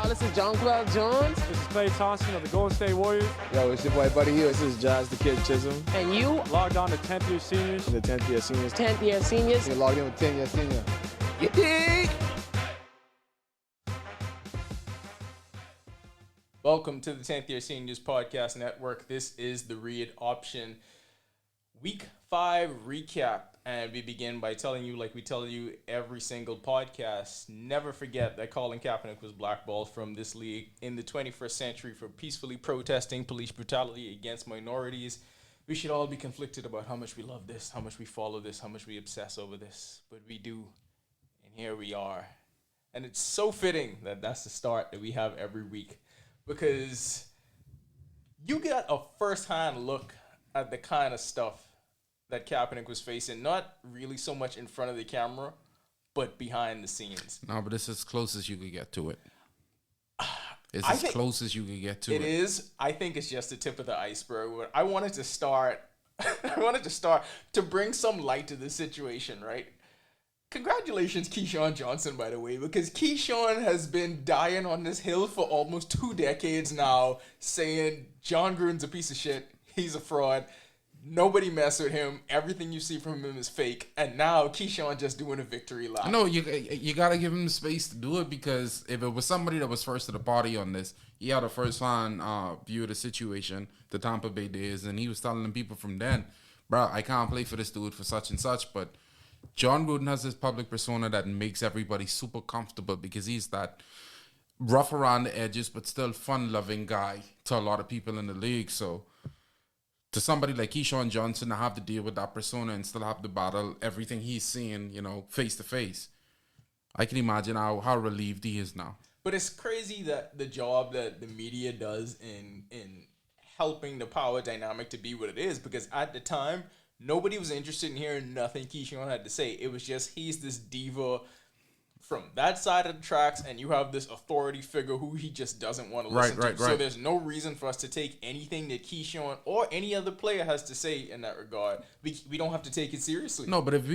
y'all. This is John Cloud Jones. This is Clay Thompson of the Golden State Warriors. Yo, it's your boy Buddy Hill. This is Josh the Kid Chisholm. And you? Logged on to 10th year seniors. The 10th year seniors. 10th year seniors. You're logged in with 10 year senior. You dig? Welcome to the 10th Year Seniors Podcast Network. This is the Read Option Week 5 recap. And we begin by telling you, like we tell you every single podcast, never forget that Colin Kaepernick was blackballed from this league in the 21st century for peacefully protesting police brutality against minorities. We should all be conflicted about how much we love this, how much we follow this, how much we obsess over this. But we do. And here we are. And it's so fitting that that's the start that we have every week. Because you get a first-hand look at the kind of stuff that Kaepernick was facing, not really so much in front of the camera, but behind the scenes. No, but it's as close as you could get to it. It's as close as you could get to it. It is. I think it's just the tip of the iceberg. I wanted to start to bring some light to the situation, right? Congratulations, Keyshawn Johnson, by the way, because Keyshawn has been dying on this hill for almost 2 decades now, saying John Gruden's a piece of shit, he's a fraud, nobody mess with him, everything you see from him is fake, and now Keyshawn just doing a victory lap. No, you got to give him the space to do it, because if it was somebody that was first to the party on this, he had a first-hand view of the situation, the Tampa Bay days, and he was telling people from then, bro, I can't play for this dude for such and such, but John Gruden has this public persona that makes everybody super comfortable because he's that rough around the edges but still fun-loving guy to a lot of people in the league. So to somebody like Keyshawn Johnson to have to deal with that persona and still have to battle everything he's seeing, face to face, I can imagine how relieved he is now. But it's crazy that the job that the media does in helping the power dynamic to be what it is, because at the time, nobody was interested in hearing nothing Keyshawn had to say. It was just, he's this diva from that side of the tracks, and you have this authority figure who he just doesn't want to listen to. So there's no reason for us to take anything that Keyshawn or any other player has to say in that regard. We don't have to take it seriously. No, but if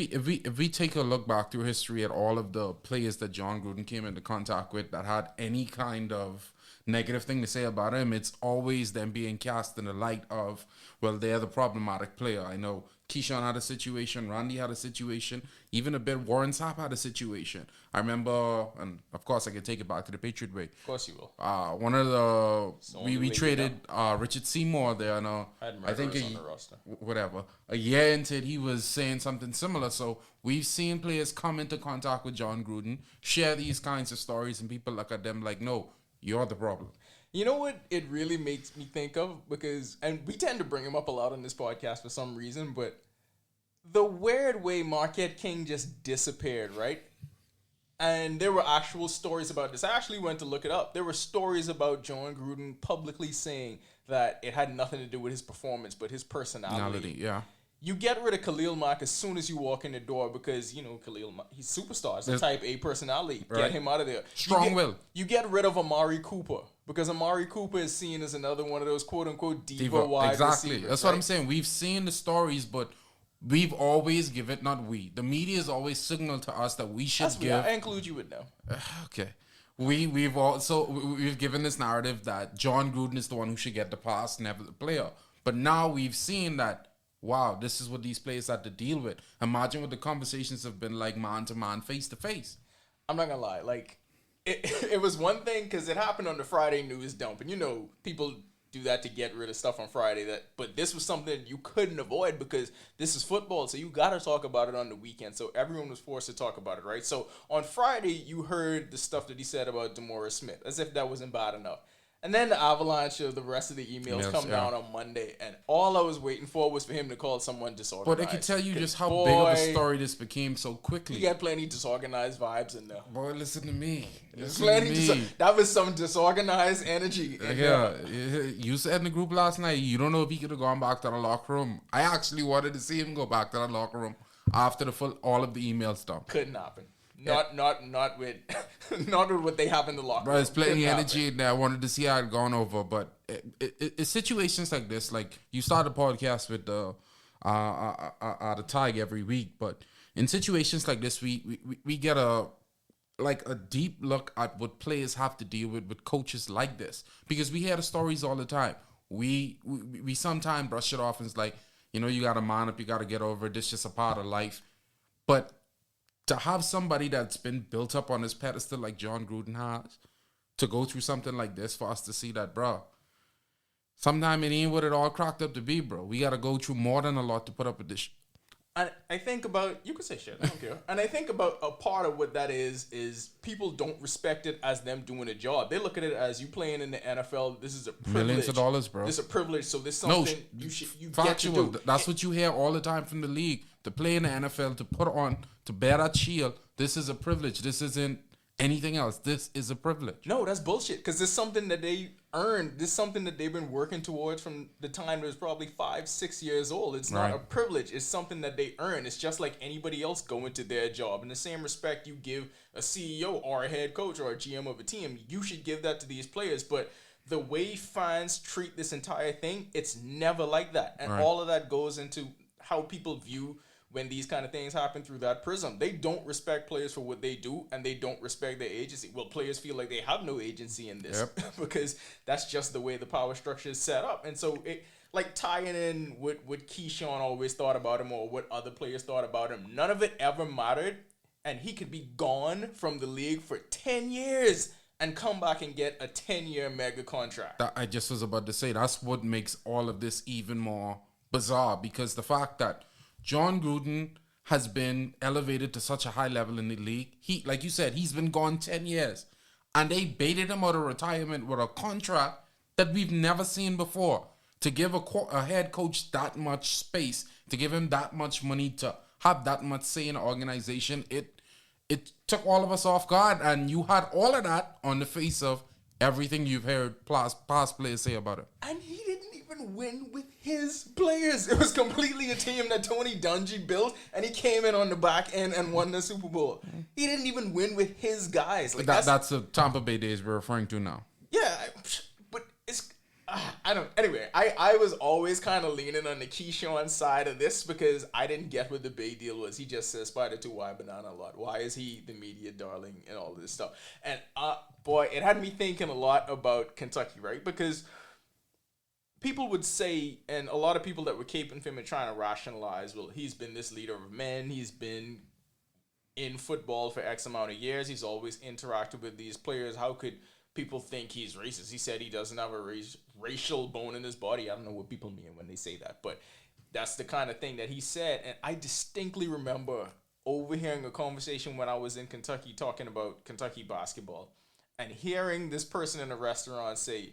we take a look back through history at all of the players that John Gruden came into contact with that had any kind of negative thing to say about him, it's always them being cast in the light of, well, they're the problematic player. I know Keyshawn had a situation, Randy had a situation, even a bit Warren Sapp had a situation. I remember, and of course I can take it back to the Patriot way. Of course you will. One of we traded Richard Seymour there, and I think on the roster. Whatever. A year into it, he was saying something similar. So we've seen players come into contact with John Gruden, share these kinds of stories, and people look at them like, no, you're the problem. You know what it really makes me think of? Because, and we tend to bring him up a lot on this podcast for some reason, but the weird way Marquette King just disappeared, right? And there were actual stories about this. I actually went to look it up. There were stories about John Gruden publicly saying that it had nothing to do with his performance, but his personality. Yeah. You get rid of Khalil Mack as soon as you walk in the door because, Khalil Mack, he's superstar. It's a type A personality. Right. Get him out of there. Strong will. You get rid of Amari Cooper because Amari Cooper is seen as another one of those quote-unquote diva wide receivers. That's what I'm saying. We've seen the stories, but we've always given, the media has always signaled to us that we should give. I include you with now. Okay. We've given this narrative that John Gruden is the one who should get the pass, never the player. But now we've seen that, wow, this is what these players had to deal with. Imagine what the conversations have been like man to man, face to face. I'm not gonna lie, it was one thing because it happened on the Friday news dump, and people do that to get rid of stuff on Friday. But this was something you couldn't avoid because this is football, so you gotta talk about it on the weekend. So everyone was forced to talk about it, right? So on Friday, you heard the stuff that he said about DeMaurice Smith, as if that wasn't bad enough. And then the avalanche of the rest of the emails come down on Monday, and all I was waiting for was for him to call someone disorganized. But I can tell you just how big of a story this became so quickly. He had plenty disorganized vibes in there. Boy, listen to me. That was some disorganized energy. You said in the group last night, you don't know if he could have gone back to the locker room. I actually wanted to see him go back to the locker room after all of the email stuff. Couldn't happen. Not with what they have in the locker room. Bro, there's plenty of energy in there. I wanted to see how it gone over, but it's situations like this. Like you start a podcast with the Tig every week, but in situations like this, we get a like a deep look at what players have to deal with coaches like this, because we hear the stories all the time. We sometimes brush it off and it's like, you got to man up, you got to get over it. This is just a part of life. But to have somebody that's been built up on this pedestal like John Gruden has, to go through something like this, for us to see that, bro, sometimes it ain't what it all cracked up to be, bro. We got to go through more than a lot to put up with this. And I think about, you can say shit, I don't care. And I think about a part of what that is people don't respect it as them doing a job. They look at it as you playing in the NFL. This is a privilege. Millions of dollars, bro. This is a privilege. So this is something you factual. get to do. That's what you hear all the time from the league. To play in the NFL, to put on, to bear that shield. This is a privilege. This isn't anything else. This is a privilege. No, that's bullshit. Because it's something that they earned. This is something that they've been working towards from the time they was probably 5-6 years old. It's not a privilege. It's something that they earn. It's just like anybody else going to their job. In the same respect you give a CEO or a head coach or a GM of a team, you should give that to these players. But the way fans treat this entire thing, it's never like that. And all of that goes into how people view when these kind of things happen through that prism. They don't respect players for what they do, and they don't respect their agency. Well, players feel like they have no agency in this because that's just the way the power structure is set up. And so it, like, tying in what Keyshawn always thought about him or what other players thought about him, none of it ever mattered, and he could be gone from the league for 10 years and come back and get a 10-year mega contract. That I just was about to say, that's what makes all of this even more bizarre, because the fact that John Gruden has been elevated to such a high level in the league. He, like you said, he's been gone 10 years. And they baited him out of retirement with a contract that we've never seen before. To give a head coach that much space, to give him that much money, to have that much say in the organization, it took all of us off guard. And you had all of that on the face of everything you've heard past players say about him. And he didn't even win with his players. It was completely a team that Tony Dungy built, and he came in on the back end and won the Super Bowl. He didn't even win with his guys. Like that's the Tampa Bay days we're referring to now. Yeah, but it's I don't. Anyway, I was always kind of leaning on the Keyshawn side of this because I didn't get what the big deal was. He just says spider to why banana a lot. Why is he the media darling and all this stuff? And boy, it had me thinking a lot about Kentucky, right? Because people would say, and a lot of people that were caping him and trying to rationalize, well, he's been this leader of men. He's been in football for X amount of years. He's always interacted with these players. How could people think he's racist? He said he doesn't have a racial bone in his body. I don't know what people mean when they say that, but that's the kind of thing that he said. And I distinctly remember overhearing a conversation when I was in Kentucky talking about Kentucky basketball and hearing this person in a restaurant say,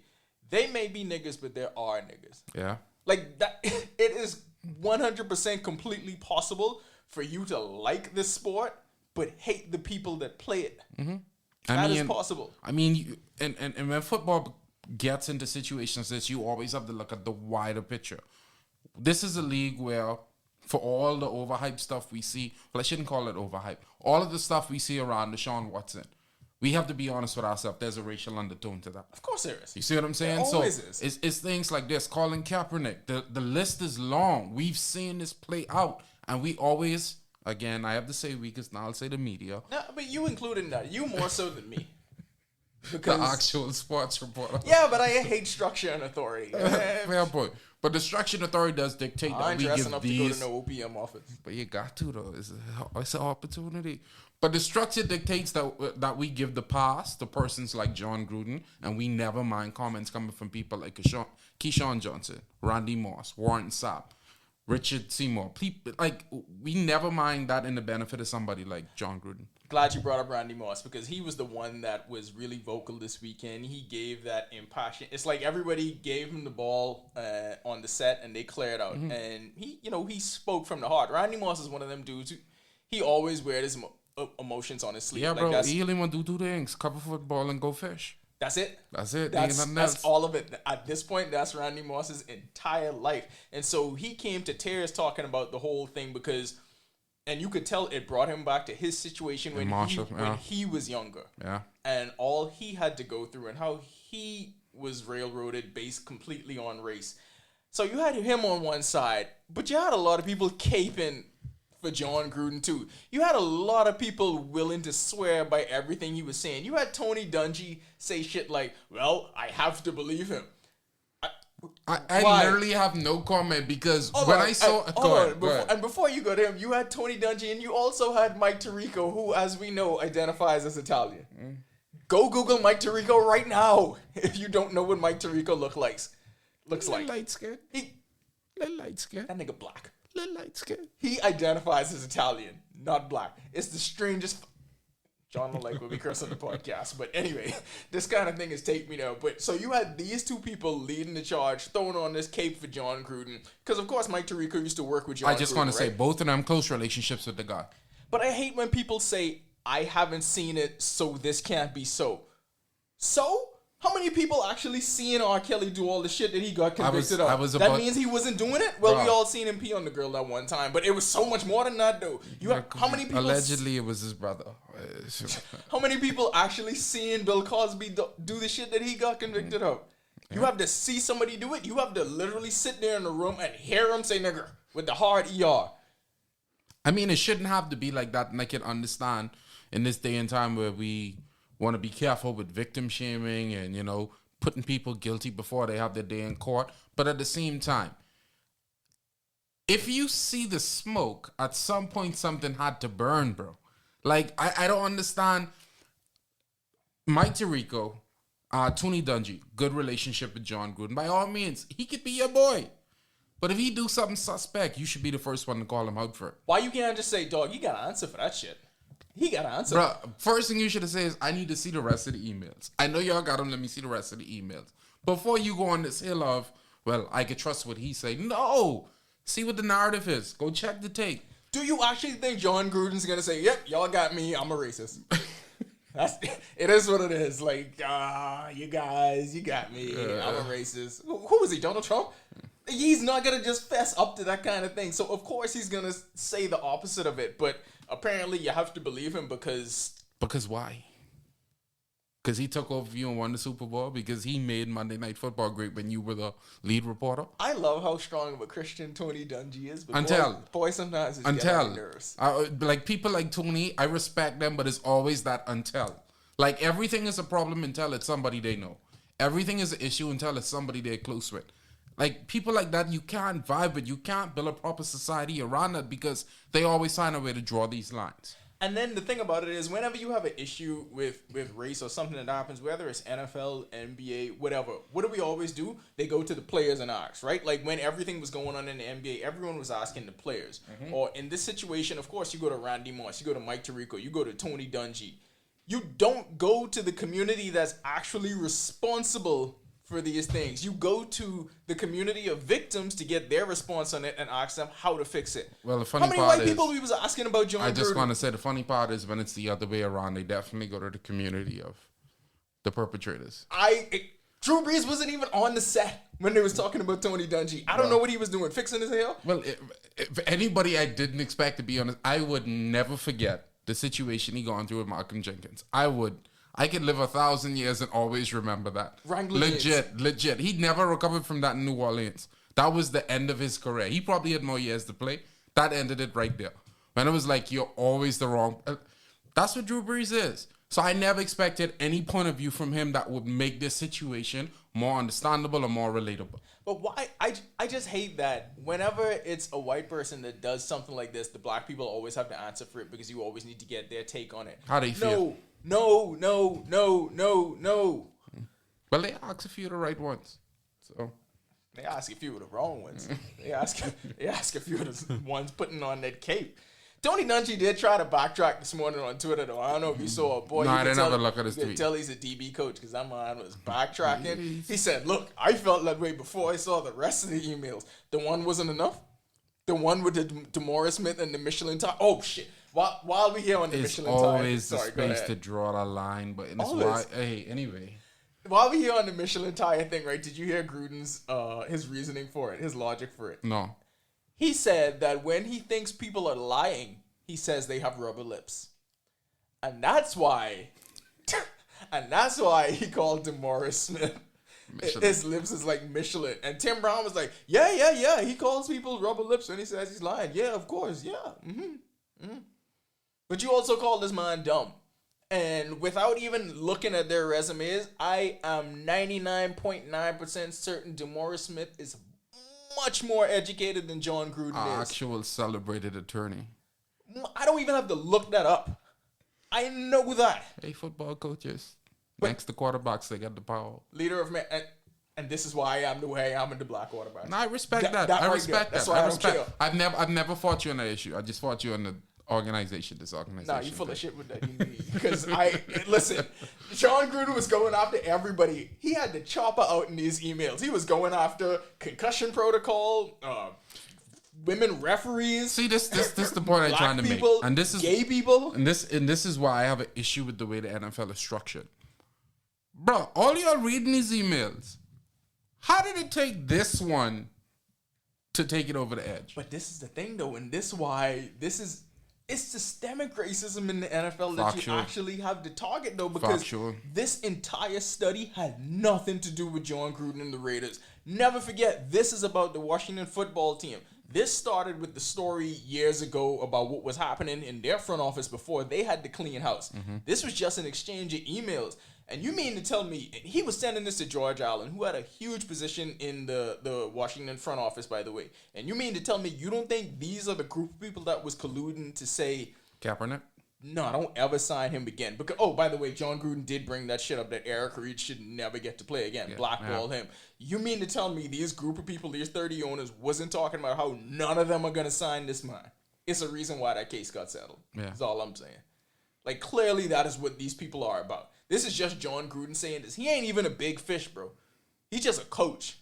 they may be niggas, but there are niggas. Yeah. Like that, it is 100% completely possible for you to like this sport, but hate the people that play it. Mm-hmm. That is possible. I mean, and when football gets into situations this, you always have to look at the wider picture. This is a league where, for all the overhyped stuff we see, well, I shouldn't call it overhyped, all of the stuff we see around Deshaun Watson, we have to be honest with ourselves. There's a racial undertone to that. Of course there is. You see what I'm saying? There always is. It's things like this. Colin Kaepernick. The list is long. We've seen this play out. And we always, again, I have to say we, because now I'll say the media. No, but you included in that. You more so than me. Because the actual sports reporter. Yeah, but I hate structure and authority. Fair point. But the structure and authority does dictate that we give these. I'm dressing up to go to no OPM office. But you got to, though. It's an opportunity. But the structure dictates that we give the pass to persons like John Gruden, and we never mind comments coming from people like Keyshawn Johnson, Randy Moss, Warren Sapp, Richard Seymour. People, like, we never mind that in the benefit of somebody like John Gruden. Glad you brought up Randy Moss, because he was the one that was really vocal this weekend. He gave that impassioned. It's like everybody gave him the ball on the set and they cleared out. Mm-hmm. And he spoke from the heart. Randy Moss is one of them dudes who he always wears his emotions on his sleeve. Yeah, bro. He only want to do two things: cover football and go fish. That's it. That's all of it. At this point, that's Randy Moss's entire life. And so he came to tears talking about the whole thing because. And you could tell it brought him back to his situation when he was younger. Yeah. And all he had to go through and how he was railroaded based completely on race. So you had him on one side, but you had a lot of people caping for John Gruden too. You had a lot of people willing to swear by everything he was saying. You had Tony Dungy say shit like, well, I have to believe him. I Why? literally have no comment because Hold when on, I saw... hold on. Go ahead. And before you go to him, you had Tony Dungy and you also had Mike Tirico, who, as we know, identifies as Italian. Go Google Mike Tirico right now if you don't know what Mike Tirico looks like. Light skin. Little light skin. That nigga black. Little light skin. He identifies as Italian, not black. It's the strangest... John will like when we curse on the podcast. But anyway, this kind of thing is take me now. But so you had these two people leading the charge, throwing on this cape for John Gruden. Because, of course, Mike Tirico used to work with John Gruden. I just want to say both of them close relationships with the guy. But I hate when people say, I haven't seen it, so this can't be so. So? How many people actually seen R. Kelly do all the shit that he got convicted of? That means he wasn't doing it? Well, we all seen him pee on the girl that one time, but it was so much more than that, though. You have, how many people... Allegedly, it was his brother. How many people actually seen Bill Cosby do the shit that he got convicted of? You have to see somebody do it. You have to literally sit there in the room and hear him say nigger with the hard ER. I mean, it shouldn't have to be like that, and I can understand in this day and time where we want to be careful with victim shaming and, you know, putting people guilty before they have their day in court. But at the same time, if you see the smoke, at some point something had to burn, bro. Like, I don't understand. Mike Tirico, Tony Dungy, good relationship with John Gruden. By all means, he could be your boy. But if he do something suspect, you should be the first one to call him out for it. Why you can't just say, dog, you got to answer for that shit? He got to answer. Bro, first thing you should have said is, I need to see the rest of the emails. I know y'all got them. Let me see the rest of the emails. Before you go on this hill of, well, I could trust what he say. No. See what the narrative is. Go check the tape. Do you actually think John Gruden's going to say, yep, y'all got me, I'm a racist? It is what it is. Like, you guys, you got me, I'm a racist. Who is he, Donald Trump? He's not going to just fess up to that kind of thing. So, of course, he's going to say the opposite of it. But apparently, you have to believe him because... Because why? Because he took over you and won the Super Bowl? Because he made Monday Night Football great when you were the lead reporter? I love how strong of a Christian Tony Dungy is. But boy, sometimes it's getting on my nerves. Like, people like Tony, I respect them, but it's always that until. Like, everything is a problem until it's somebody they know. Everything is an issue until it's somebody they're close with. Like, people like that, you can't vibe with. You can't build a proper society around that because they always find a way to draw these lines. And then the thing about it is, whenever you have an issue with race or something that happens, whether it's NFL, NBA, whatever, what do we always do? They go to the players and ask, right? Like, when everything was going on in the NBA, everyone was asking the players. Mm-hmm. Or in this situation, of course, you go to Randy Moss, you go to Mike Tirico, you go to Tony Dungy. You don't go to the community that's actually responsible for these things. You go to the community of victims to get their response on it and ask them how to fix it. Well, the funny part is... How many white people we was asking about John Gruden? I just want to say the funny part is when it's the other way around, they definitely go to the community of the perpetrators. Drew Brees wasn't even on the set when they was talking about Tony Dungy. I don't know what he was doing, fixing his hair? Well, if anybody I didn't expect to be honest, I would never forget the situation he gone through with Malcolm Jenkins. I could live 1,000 years and always remember that. Legit. He never recovered from that in New Orleans. That was the end of his career. He probably had more years to play. That ended it right there. When it was like, you're always the wrong... That's what Drew Brees is. So I never expected any point of view from him that would make this situation more understandable or more relatable. But why? I just hate that whenever it's a white person that does something like this, the black people always have to answer for it because you always need to get their take on it. How do you feel? No. Well, they ask a few of the right ones. So they ask a few of the wrong ones. they ask a few of the ones putting on that cape. Tony Dungy did try to backtrack this morning on Twitter, though. I don't know if you saw it. Boy, no, I didn't have a look at his tweet. You can tell he's a DB coach because that man was backtracking. He said, look, I felt that way before I saw the rest of the emails. The one wasn't enough. The one with the DeMaurice Smith and the Michelin tire. Oh, shit. While we here on the Michelin tire. It's always the space to draw the line, but in anyway. While we here on the Michelin tire thing, right, did you hear Gruden's his reasoning for it, his logic for it? No. He said that when he thinks people are lying, he says they have rubber lips. And that's why he called DeMaurice Smith Michelin. His lips is like Michelin. And Tim Brown was like, yeah. He calls people rubber lips when he says he's lying. Yeah, of course. Yeah. But you also call this man dumb. And without even looking at their resumes, I am 99.9% certain DeMaurice Smith is much more educated than John Gruden is. Actual celebrated attorney. I don't even have to look that up. I know that. Hey, football coaches. Next to quarterbacks, they got the power. Leader of men. And this is why I am the way I am in the black quarterback. No, I respect that. I respect that. That's why I don't care. I've never fought you on that issue. I just fought you on the organization. This organization. Nah, you full of shit with that. Because listen, John Gruden was going after everybody. He had the chopper out in these emails. He was going after concussion protocol, women referees. See, this the point I'm trying to make. And this is gay people. And this is why I have an issue with the way the NFL is structured. Bro, all y'all reading these emails. How did it take this one to take it over the edge? But this is the thing, though, and it's systemic racism in the NFL that you actually have to target, though, because this entire study had nothing to do with John Gruden and the Raiders. Never forget, this is about the Washington football team. This started with the story years ago about what was happening in their front office before they had to clean house. This was just an exchange of emails. And you mean to tell me, he was sending this to George Allen, who had a huge position in the Washington front office, by the way. And you mean to tell me you don't think these are the group of people that was colluding to say... Kaepernick? No, don't ever sign him again. Because, oh, by the way, John Gruden did bring that shit up that Eric Reid should never get to play again. Blackball him. You mean to tell me these group of people, these 30 owners, wasn't talking about how none of them are going to sign this man? It's a reason why that case got settled. Yeah. That's all I'm saying. Like, clearly that is what these people are about. This is just John Gruden saying this. He ain't even a big fish, bro. He's just a coach.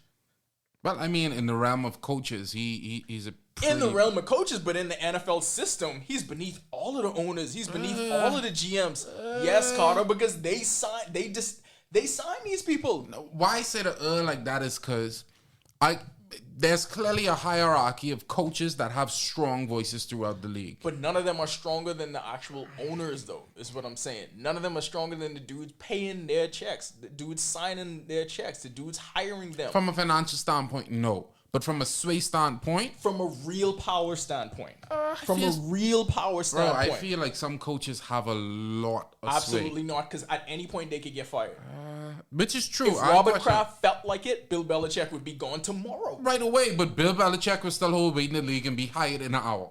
Well, I mean, in the realm of coaches, he's a pretty... In the realm of coaches, but in the NFL system, he's beneath all of the owners. He's beneath all of the GMs. Yes, Carter, because they sign these people. Why I say the like that is because there's clearly a hierarchy of coaches that have strong voices throughout the league. But none of them are stronger than the actual owners, though, is what I'm saying. None of them are stronger than the dudes paying their checks, the dudes signing their checks, the dudes hiring them. From a financial standpoint, no. But from a sway standpoint? From a real power standpoint. Bro, I feel like some coaches have a lot of Absolutely sway. not, because at any point they could get fired. Which is true. If Robert Kraft felt like it, Bill Belichick would be gone tomorrow. Right away, but Bill Belichick was still holding the league and be hired in an hour.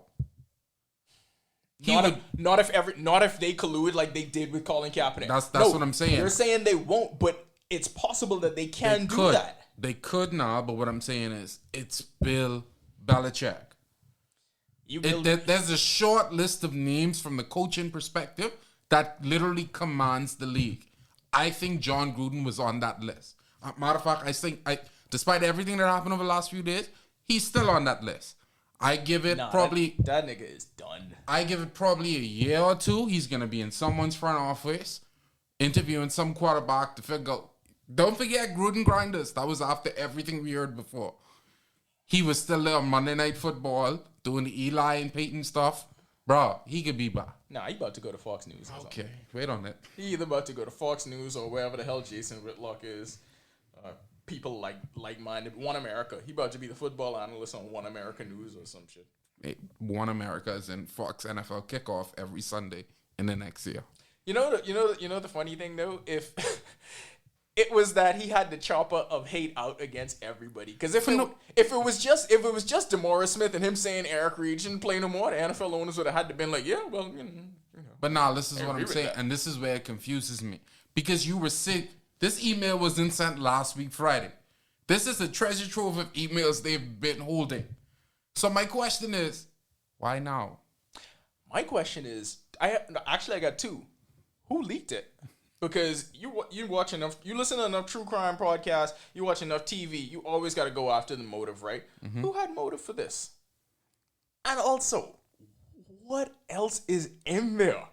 Not if they collude like they did with Colin Kaepernick. That's what I'm saying. You're saying they won't, but it's possible that they can do that. They could now, but what I'm saying is it's Bill Belichick. There's a short list of names from the coaching perspective that literally commands the league. I think John Gruden was on that list. Matter of fact, I think despite everything that happened over the last few days, he's still on that list. I give it probably... That nigga is done. I give it probably a year or two. He's going to be in someone's front office, interviewing some quarterback to figure out... Don't forget Gruden Grinders. That was after everything we heard before. He was still there on Monday Night Football, doing the Eli and Peyton stuff. Bro, he could be back. Nah, he about to go to Fox News. Okay, wait on it. He either about to go to Fox News or wherever the hell Jason Whitlock is. People like-minded. One America. He about to be the football analyst on One America News or some shit. Hey, One America is in Fox NFL kickoff every Sunday in the next year. You know the funny thing though, if it was that he had the chopper of hate out against everybody. Because if it was just DeMaurice Smith and him saying Eric Reid shouldn't play no more, the NFL owners would have had to been like, yeah, well, you know. But now this is what I'm saying, and this is where it confuses me. Because you were sick. This email wasn't sent last week Friday. This is a treasure trove of emails they've been holding. So my question is, why now? My question is, I got two. Who leaked it? Because you watch enough, you listen to enough true crime podcasts, you watch enough TV, you always got to go after the motive, right? Mm-hmm. Who had motive for this? And also, what else is in there?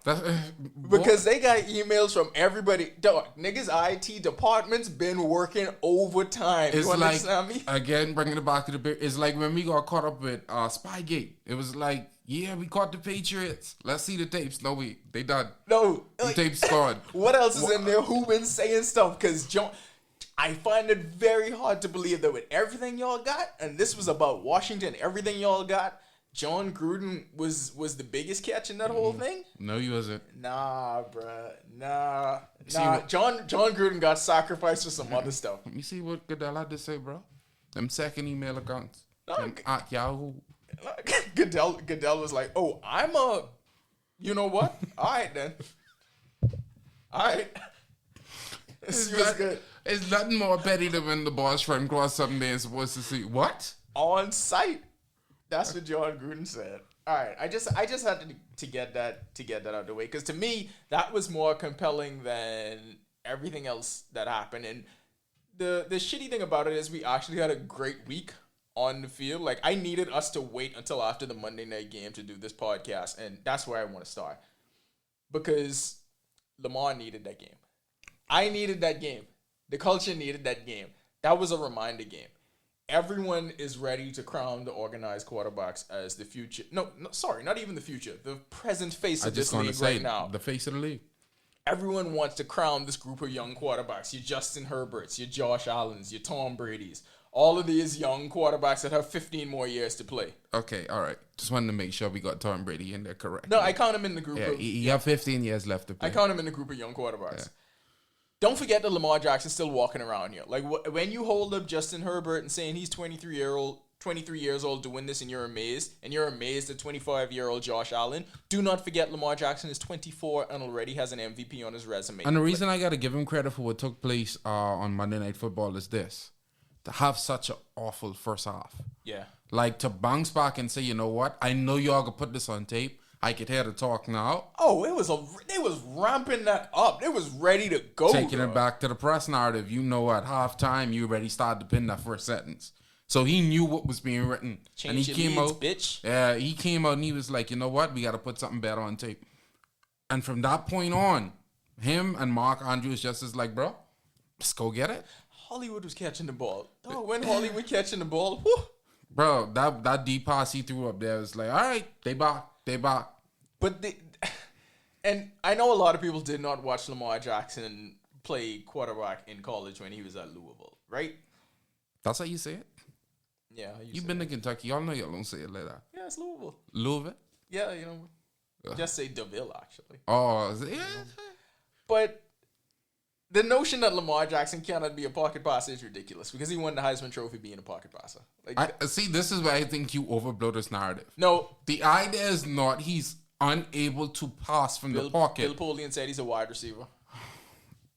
Because they got emails from everybody. Dog, niggas' IT department's been working overtime. It's you understand like, me? Again, bringing it back to the bit, it's like when we got caught up with Spygate. It was like, yeah, we caught the Patriots. Let's see the tapes. No, they done. No. The tapes gone. What else is in there? Who been saying stuff? Because I find it very hard to believe that with everything y'all got, and this was about Washington, everything y'all got, John Gruden was the biggest catch in that whole thing? No, he wasn't. Nah, bruh. Nah. See Nah. what- John Gruden got sacrificed for some other stuff. Let me see what Goodell had to say, bro. Them second email accounts. No, Them at Yahoo. Goodell was like, oh, I'm a, you know what? All right, then. All right. She was good. It's nothing more petty than when the boss friend cross something they ain't supposed to see. What? On site. That's what John Gruden said. All right, I just had to get that out of the way, because to me that was more compelling than everything else that happened. And the shitty thing about it is we actually had a great week on the field. Like, I needed us to wait until after the Monday night game to do this podcast, and that's where I want to start, because Lamar needed that game. I needed that game. The culture needed that game. That was a reminder game. Everyone is ready to crown the organized quarterbacks as the future. No, sorry, not even the future. The present face of this league right now. The face of the league. Everyone wants to crown this group of young quarterbacks. Your Justin Herberts, your Josh Allens, your Tom Brady's. All of these young quarterbacks that have 15 more years to play. Okay, all right. Just wanted to make sure we got Tom Brady in there correct. No, I count him in the group Yeah, of... he have 15 years left to play. I count him in the group of young quarterbacks. Yeah. Don't forget that Lamar Jackson's still walking around here. Like, when you hold up Justin Herbert and saying he's 23 years old doing this, and you're amazed at 25-year-old Josh Allen, do not forget Lamar Jackson is 24 and already has an MVP on his resume. And the reason I got to give him credit for what took place on Monday Night Football is this. To have such an awful first half. Yeah. Like, to bounce back and say, you know what? I know y'all could put this on tape. I could hear the talk now. Oh, they was ramping that up. They was ready to go. Taking it back to the press narrative. You know, at halftime, you already started to pin that first sentence. So he knew what was being written. Change and he your came leads, out, bitch. Yeah, he came out and he was like, you know what? We got to put something better on tape. And from that point on, him and Mark Andrews just is like, bro, let's go get it. Hollywood was catching the ball. Oh, when Hollywood catching the ball, whew. Bro, that deep pass he threw up there was like, all right, they back. But and I know a lot of people did not watch Lamar Jackson play quarterback in college when he was at Louisville, right? That's how you say it? Yeah. You've been to Kentucky. Y'all know y'all don't say it like that. Yeah, it's Louisville. Louisville? Yeah, you know. Just say DeVille, actually. Oh, yeah. But the notion that Lamar Jackson cannot be a pocket passer is ridiculous, because he won the Heisman Trophy being a pocket passer. Like, See, this is where I think you overblow this narrative. No. The idea is not he's unable to pass from the pocket. Bill Polian said he's a wide receiver.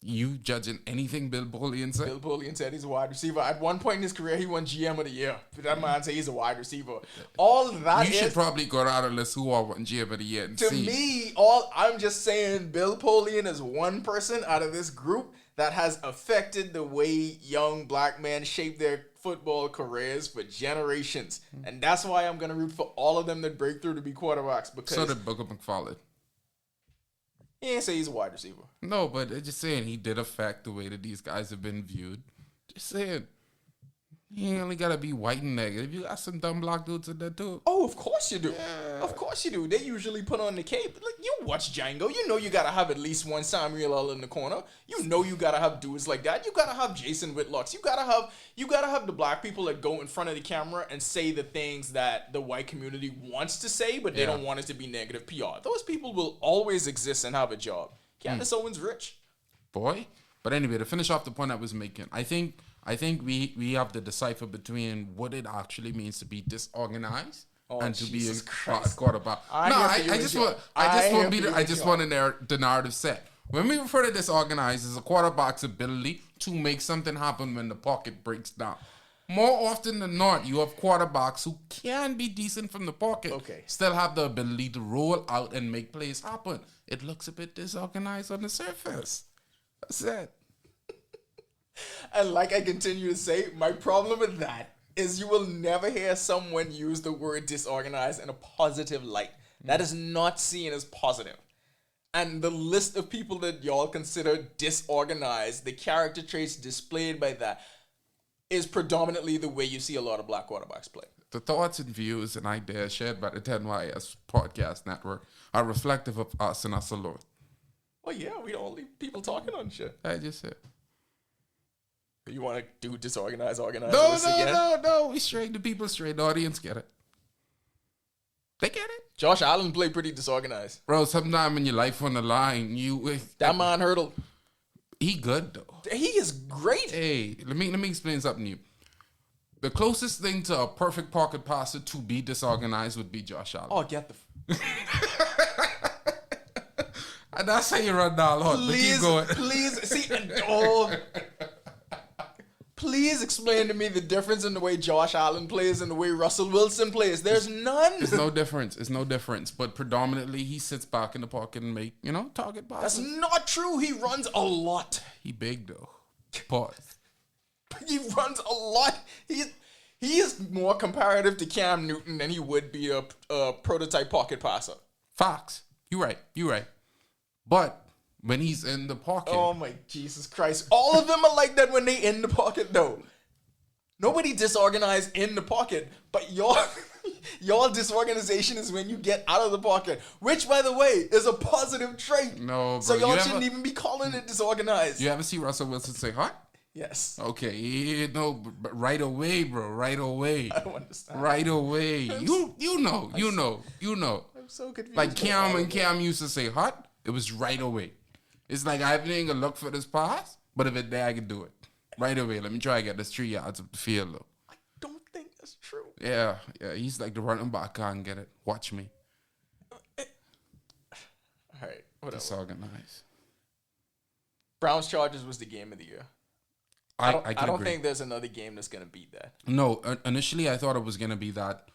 You judging anything Bill Polian said? Bill Polian said he's a wide receiver. At one point in his career, he won GM of the year. But that man say he's a wide receiver. All that you should probably go down and list who all won GM of the year and to see. me, I'm just saying Bill Polian is one person out of this group that has affected the way young black men shape their football careers for generations. And that's why I'm going to root for all of them that break through to be quarterbacks. Because So did Booker McFarland. he ain't say he's a wide receiver. No, but I'm just saying he did affect the way that these guys have been viewed. Just saying. You only gotta be white and negative. You got some dumb black dudes in there too. Oh, of course you do. Yeah. Of course you do. They usually put on the cape. Like, you watch Django. You know you gotta have at least one Samuel L. in the corner. You know you gotta have dudes like that. You gotta have Jason Whitlocks. You gotta have the black people that go in front of the camera and say the things that the white community wants to say, but they don't want it to be negative PR. Those people will always exist and have a job. Candace Owens rich. Boy. But anyway, to finish off the point I was making, I think we have to decipher between what it actually means to be disorganized and to be a quarterback. I just want the narrative set. When we refer to disorganized as a quarterback's ability to make something happen when the pocket breaks down. More often than not, you have quarterbacks who can be decent from the pocket, still have the ability to roll out and make plays happen. It looks a bit disorganized on the surface. That's it. And like I continue to say, my problem with that is you will never hear someone use the word disorganized in a positive light. That is not seen as positive. And the list of people that y'all consider disorganized, the character traits displayed by that, is predominantly the way you see a lot of black quarterbacks play. The thoughts and views and ideas shared by the 10YS podcast network are reflective of us and us alone. Well, yeah, we the only people talking on shit. I just said. You want to do disorganized, organized No, list again? no. We straight. The people straight. The audience get it. They get it. Josh Allen played pretty disorganized. Bro, sometime in your life on the line, That man hurdled. he good though. He is great. Hey, let me explain something to you. The closest thing to a perfect pocket passer to be disorganized would be Josh Allen. Oh, get the... And that's how you run down Lord. But keep going. Please, see, please explain to me the difference in the way Josh Allen plays and the way Russell Wilson plays. There's none. It's no difference. It's no difference. But predominantly, he sits back in the pocket and make, target That's passes. not true. He runs a lot. He big, though. Pause. He runs a lot. He is more comparative to Cam Newton than he would be a prototype pocket passer. Fox. You right. But when he's in the pocket, Oh my Jesus Christ. All of them are like that when they in the pocket though. Nobody disorganized in the pocket, but your disorganization is when you get out of the pocket, which by the way is a positive trait. No, So bro, y'all you shouldn't ever- even be calling it disorganized. you ever see Russell Wilson say hot? Yes. Okay, but right away, bro. Right away. I don't understand. Right away. You know. I'm so confused. Like by all Cam of and it. Cam used to say hot, it was right away. It's like I ain't gonna look for this pass, but if it's there, I can do it. Right away. Let me try to get this 3 yards up the field though. I don't think that's true. Yeah. He's like the running back, can't get it. Watch me. All right, whatever. Disorganized. Browns Chargers was the game of the year. I I can don't agree. think there's another game that's gonna beat that. No, initially I thought it was gonna be that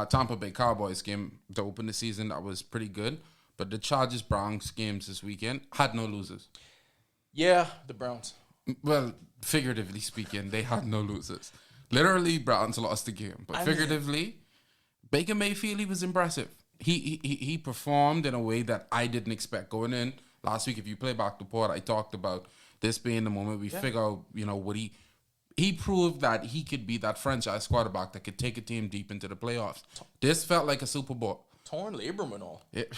Tampa Bay Cowboys game to open the season. That was pretty good, but the Chargers Browns games this weekend had no losers. Yeah, the Browns. Well, figuratively speaking, they had no losers. Literally, Browns lost the game, but figuratively, Baker Mayfield, he was impressive. He performed in a way that I didn't expect going in last week. If you play back the pod, I talked about this being the moment we figure out, what he proved that he could be that franchise quarterback that could take a team deep into the playoffs. This felt like a Super Bowl. Torn labrum and all. It,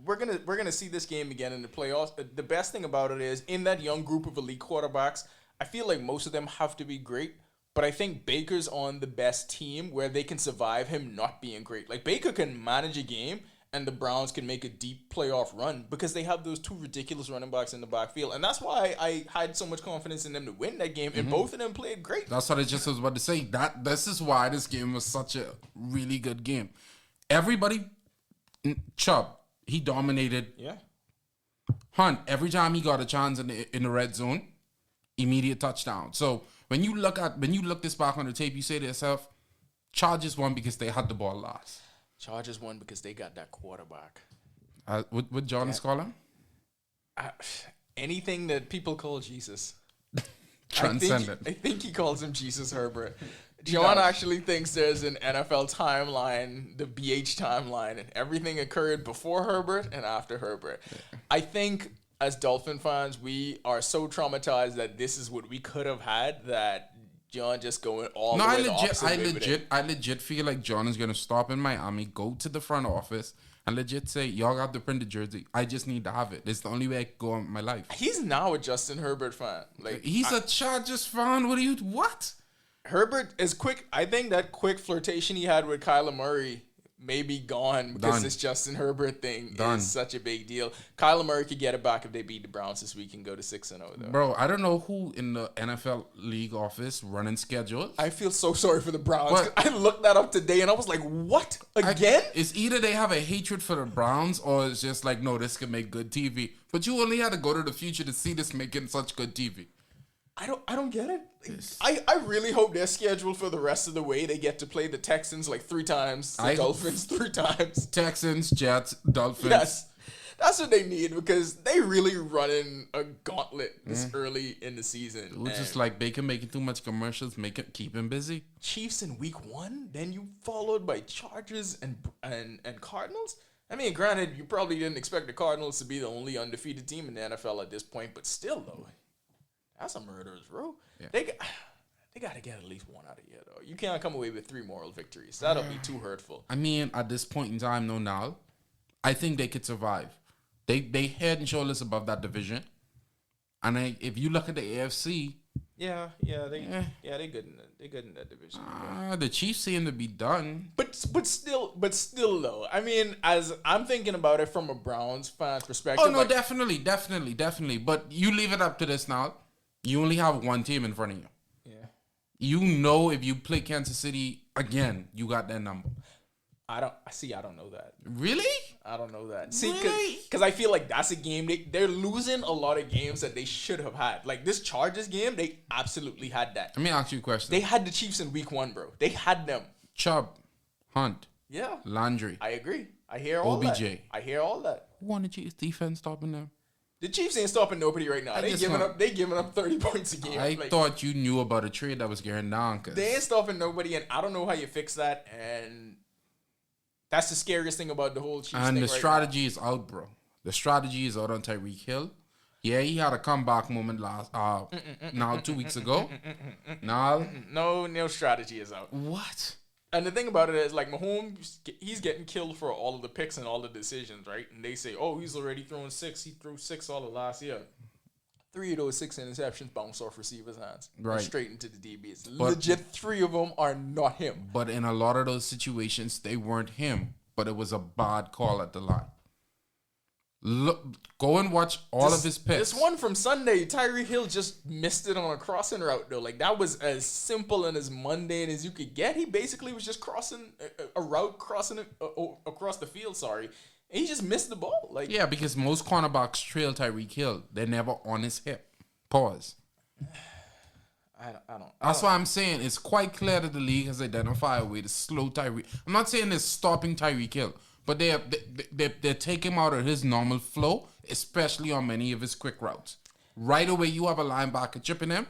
We're gonna see this game again in the playoffs. The best thing about it is in that young group of elite quarterbacks, I feel like most of them have to be great. But I think Baker's on the best team where they can survive him not being great. Like Baker can manage a game and the Browns can make a deep playoff run because they have those two ridiculous running backs in the backfield. And that's why I had so much confidence in them to win that game. And both of them played great. that's what I just was about to say. This is why this game was such a really good game. Everybody, Chubb, he dominated. Yeah. Hunt, every time he got a chance in the red zone, immediate touchdown. So when you look this back on the tape, you say to yourself, Chargers won because they had the ball last. Chargers won because they got that quarterback. What Jonas call him? Anything that people call Jesus. Transcendent. I think he calls him Jesus Herbert. John actually thinks there's an NFL timeline, the BH timeline, and everything occurred before Herbert and after Herbert. Yeah. I think as Dolphin fans, we are so traumatized that this is what we could have had that John just going all the way the opposite way with it. I legit feel like John is gonna stop in Miami, go to the front office, and legit say, "Y'all got the printed jersey. I just need to have it. It's the only way I can go on with my life." He's now a Justin Herbert fan. Like He's a Chargers fan. What? Herbert is quick. I think that quick flirtation he had with Kyler Murray may be gone because this Justin Herbert thing is such a big deal. Kyler Murray could get it back if they beat the Browns this week and go to 6-0 though. Bro, I don't know who in the NFL league office running schedules. I feel so sorry for the Browns. 'Cause I looked that up today and I was like, what? Again? It's either they have a hatred for the Browns or it's just like, no, this can make good TV. But you only had to go to the future to see this making such good TV. I don't get it. I really hope they're scheduled for the rest of the way. They get to play the Texans like 3 times, the Dolphins 3 times. Texans, Jets, Dolphins. Yes. That's what they need because they really running a gauntlet this early in the season. It was just like Baker making too much commercials, keep him busy. Chiefs in week 1, then you followed by Chargers and Cardinals. I mean, granted, you probably didn't expect the Cardinals to be the only undefeated team in the NFL at this point, but still though. That's a murderer's row. Yeah. They got to get at least one out of here, though. You can't come away with 3 moral victories. That'll be too hurtful. I mean, at this point in time, no, now, I think they could survive. They head and shoulders above that division. And if you look at the AFC, Yeah, they good in that division. The Chiefs seem to be done. But still though. I mean, as I'm thinking about it from a Browns fan's perspective. Oh no, definitely. But you leave it up to this now. You only have one team in front of you. Yeah. You know, if you play Kansas City again, you got that number. I don't know that. Really? I don't know that. See, Really? because I feel like that's a game they're losing a lot of games that they should have had. Like this Chargers game, they absolutely had that. Let me ask you a question. They had the Chiefs in week 1, bro. They had them. Chubb, Hunt, Yeah. Landry. I agree. I hear all OBJ. that. I hear all that. Who won the Chiefs defense stopping them? The Chiefs ain't stopping nobody right now. They giving up 30 points a game. I thought you knew about a trade that was getting down. They ain't stopping nobody, and I don't know how you fix that. And that's the scariest thing about the whole Chiefs And thing the right strategy is out, bro. The strategy is out on Tyreek Hill. Yeah, he had a comeback moment now 2 weeks ago. Now, No strategy is out. what? And the thing about it is, like, Mahomes, he's getting killed for all of the picks and all the decisions, right? And they say, oh, he's already thrown 6. He threw 6 all of last year. 3 of those 6 interceptions bounce off receivers' hands. Right. Straight into the DBs. But- Legit, 3 of them are not him. But in a lot of those situations, they weren't him, but it was a bad call at the line. Look, go and watch all of his picks. This one from Sunday, Tyreek Hill just missed it on a crossing route, though. Like, that was as simple and as mundane as you could get. He basically was just crossing a route, crossing it across the field, sorry. And he just missed the ball. Like, Yeah, because most cornerbacks trail Tyreek Hill. They're never on his hip. Pause. I don't. That's why I'm saying it's quite clear that the league has identified a way to slow Tyreek. I'm not saying they're stopping Tyreek Hill, but they're taking him out of his normal flow, especially on many of his quick routes. Right away, you have a linebacker chipping him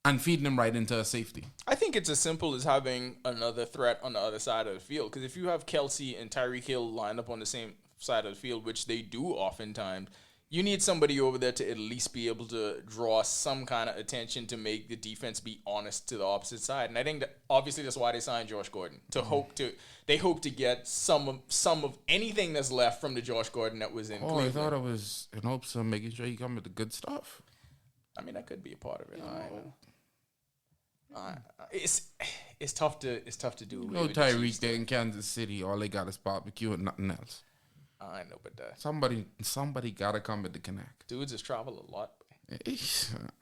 and feeding him right into a safety. I think it's as simple as having another threat on the other side of the field. Because if you have Kelsey and Tyreek Hill lined up on the same side of the field, which they do oftentimes, you need somebody over there to at least be able to draw some kind of attention to make the defense be honest to the opposite side. And I think that obviously that's why they signed Josh Gordon they hope to get some of anything that's left from the Josh Gordon that was in Oh, Cleveland. I thought it was in hopes of making sure he come with the good stuff. I mean, that could be a part of it. It's tough to do. No Tyreek there in Kansas City. All they got is barbecue and nothing else. I know, but Somebody gotta come with the connect. dudes just travel a lot.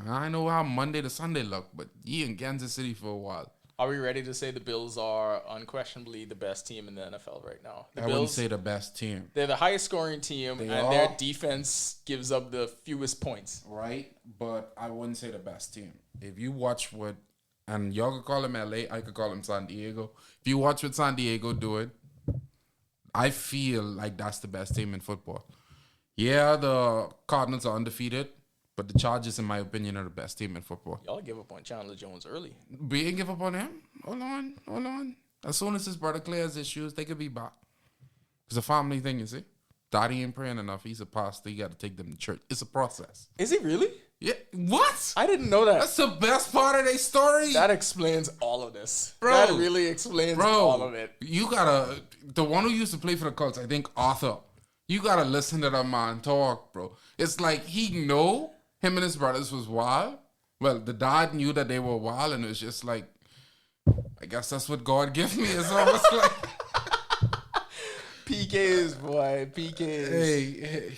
I know how Monday to Sunday look, but he in Kansas City for a while. Are we ready to say the Bills are unquestionably the best team in the NFL right now? The I Bills, wouldn't say the best team, they're the highest scoring team, They and are. their defense gives up the fewest points. right? But I wouldn't say the best team. If you watch and y'all could call him LA, I could call him San Diego. If you watch what San Diego doing, I feel like that's the best team in football. Yeah, the Cardinals are undefeated, but the Chargers, in my opinion, are the best team in football. Y'all give up on Chandler Jones early. We ain't give up on him. Hold on. As soon as his brother clears issues, they could be back. It's a family thing, you see. Daddy ain't praying enough. He's a pastor. You got to take them to church. It's a process. Is he really? Yeah. What? I didn't know that. That's the best part of their story. That explains all of this. Bro. That really explains all of it. You gotta, the one who used to play for the Colts, I think Arthur, you gotta listen to that man talk, bro. It's like he know him and his brothers was wild. Well, the dad knew that they were wild, and it was just like, I guess that's what God gave me. It's almost like, PKs, boy. PKs. hey.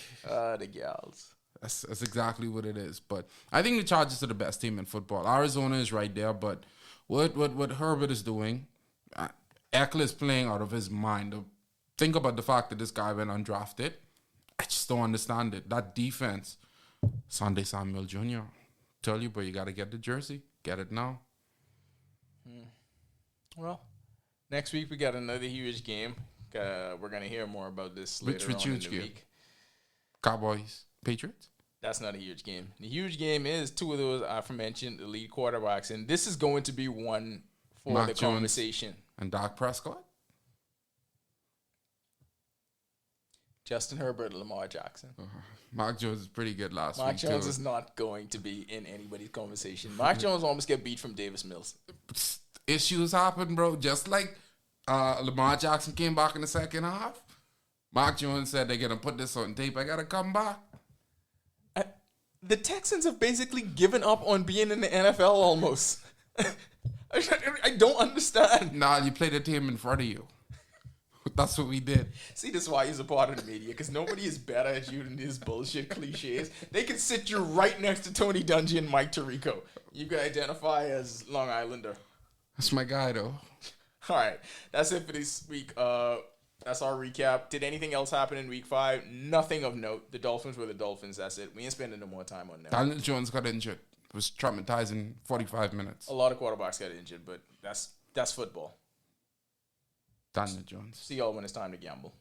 The gals. That's exactly what it is. But I think the Chargers are the best team in football. Arizona is right there, but what Herbert is doing, Eckler is playing out of his mind. Think about the fact that this guy went undrafted. I just don't understand it. That defense, Sunday Samuel Jr. Tell you, bro, you got to get the jersey. Get it now. Well, next week we got another huge game. We're going to hear more about this later Which on in huge the game? week. Cowboys, Patriots? That's not a huge game. The huge game is two of those aforementioned elite quarterbacks, and this is going to be one for Mac the Jones. conversation. And Dak Prescott? Justin Herbert, Lamar Jackson. Mark Jones is pretty good last Mark week, Jones too. is not going to be in anybody's conversation. Mark Jones almost get beat from Davis Mills. Issues happen, bro. Just like Lamar Jackson came back in the second half. Mark Jones said they're going to put this on tape. I got to come back. the Texans have basically given up on being in the NFL almost. I don't understand. Nah, you play the team in front of you. That's what we did. See, this is why he's a part of the media, because nobody is better at you than these bullshit cliches. They can sit you right next to Tony Dungy and Mike Tirico. You can identify as Long Islander. That's my guy, though. All right, that's it for this week. That's our recap. Did anything else happen in week 5? Nothing of note. The Dolphins were the Dolphins. That's it. We ain't spending no more time on them. Daniel Jones got injured. It was traumatizing 45 minutes. A lot of quarterbacks got injured, but that's football. Daniel Jones. See y'all when it's time to gamble.